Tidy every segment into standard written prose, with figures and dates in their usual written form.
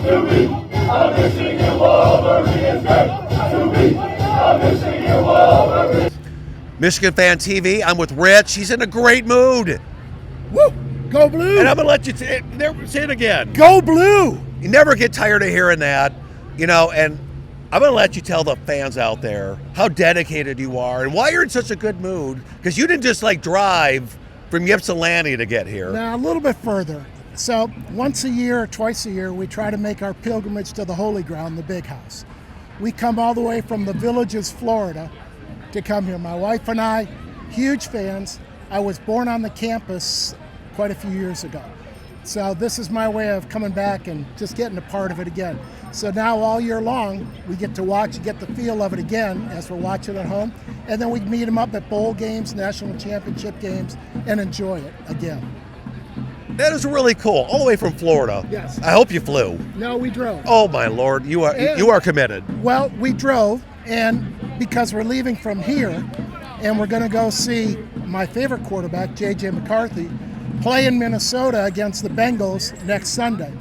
To be a Michigan Wolverine is great. To be a Michigan Wolverine. Michigan Fan TV, I'm with Rich. He's in a great mood. Woo! Go Blue! And I'm going to let you say it again. Go Blue! You never get tired of hearing that, and I'm going to let you tell the fans out there how dedicated you are and why you're in such a good mood, because you didn't just drive from Ypsilanti to get here. Now, a little bit further. So once a year or twice a year, we try to make our pilgrimage to the Holy Ground, the Big House. We come all the way from the Villages, Florida, to come here. My wife and I, huge fans. I was born on the campus quite a few years ago. So this is my way of coming back and just getting a part of it again. So now all year long, we get to watch and get the feel of it again as we're watching at home. And then we meet them up at bowl games, national championship games, and enjoy it again. That is really cool. All the way from Florida. Yes. I hope you flew. No, we drove. Oh my Lord, you are committed. Well, we drove, and because we're leaving from here, and we're going to go see my favorite quarterback, J.J. McCarthy, play in Minnesota against the Bengals next Sunday.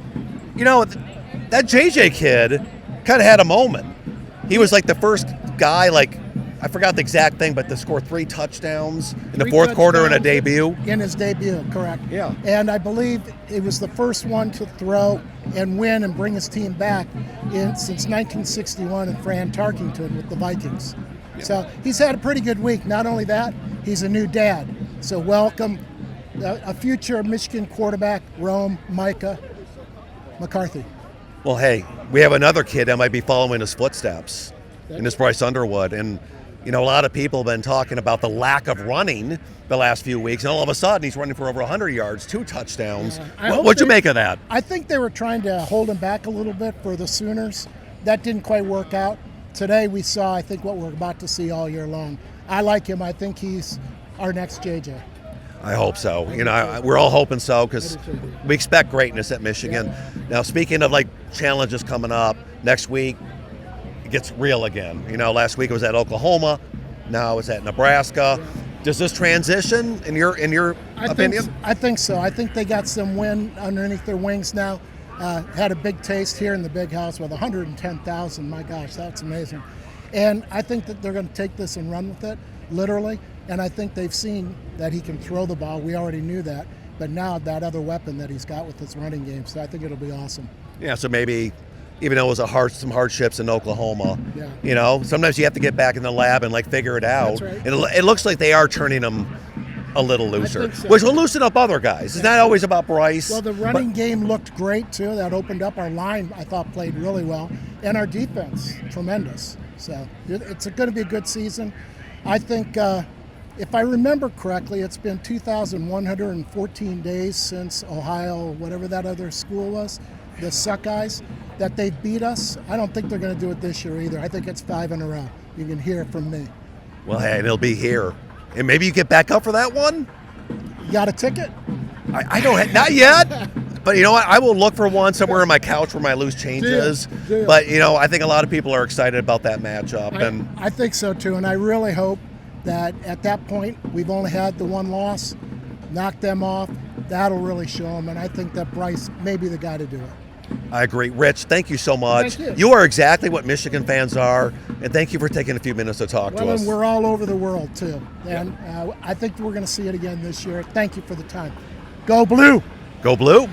That JJ kid kind of had a moment. He was the first guy, I forgot the exact thing, but to score 3 touchdowns in the fourth quarter in a debut. In his debut, correct. Yeah. And I believe it was the first one to throw and win and bring his team back since 1961 and Fran Tarkington with the Vikings. Yeah. So he's had a pretty good week. Not only that, he's a new dad. So welcome a future Michigan quarterback, Rome Micah McCarthy. Well, hey, we have another kid that might be following his footsteps, and it's Bryce Underwood. And, a lot of people have been talking about the lack of running the last few weeks, and all of a sudden he's running for over 100 yards, 2 touchdowns. Yeah, what'd you make of that? I think they were trying to hold him back a little bit for the Sooners. That didn't quite work out. Today we saw, I think, what we're about to see all year long. I like him. I think he's our next JJ. I hope so. We're all hoping so, because we expect greatness at Michigan. Yeah. Now, speaking of challenges coming up next week, it gets real again. Last week it was at Oklahoma. Now it's at Nebraska. Yeah. Does this transition in your opinion? I think so. I think they got some wind underneath their wings now. Had a big taste here in the Big House with 110,000. My gosh, that's amazing. And I think that they're going to take this and run with it, literally. And I think they've seen that he can throw the ball. We already knew that. But now that other weapon that he's got with his running game. So I think it'll be awesome. Yeah, so maybe, even though it was some hardships in Oklahoma, sometimes you have to get back in the lab and figure it out. That's right. It looks like they are turning them a little looser, so. Which will loosen up other guys. It's not always about Bryce. Well, the running game looked great, too. That opened up our line, I thought, played really well. And our defense, tremendous. So it's going to be a good season. I think, if I remember correctly, it's been 2,114 days since Ohio, whatever that other school was, the Suckeyes, that they beat us. I don't think they're going to do it this year either. I think it's 5 in a row. You can hear it from me. Well, hey, they'll be here. And maybe you get back up for that one? You got a ticket? I don't, not yet. But you know what? I will look for one somewhere on my couch where my loose change is. But, I think a lot of people are excited about that matchup. I think so, too. And I really hope that at that point, we've only had the one loss, knock them off. That'll really show them. And I think that Bryce may be the guy to do it. I agree. Rich, thank you so much. Thank you. You are exactly what Michigan fans are. And thank you for taking a few minutes to talk to us. And we're all over the world, too. And I think we're going to see it again this year. Thank you for the time. Go Blue! Go Blue!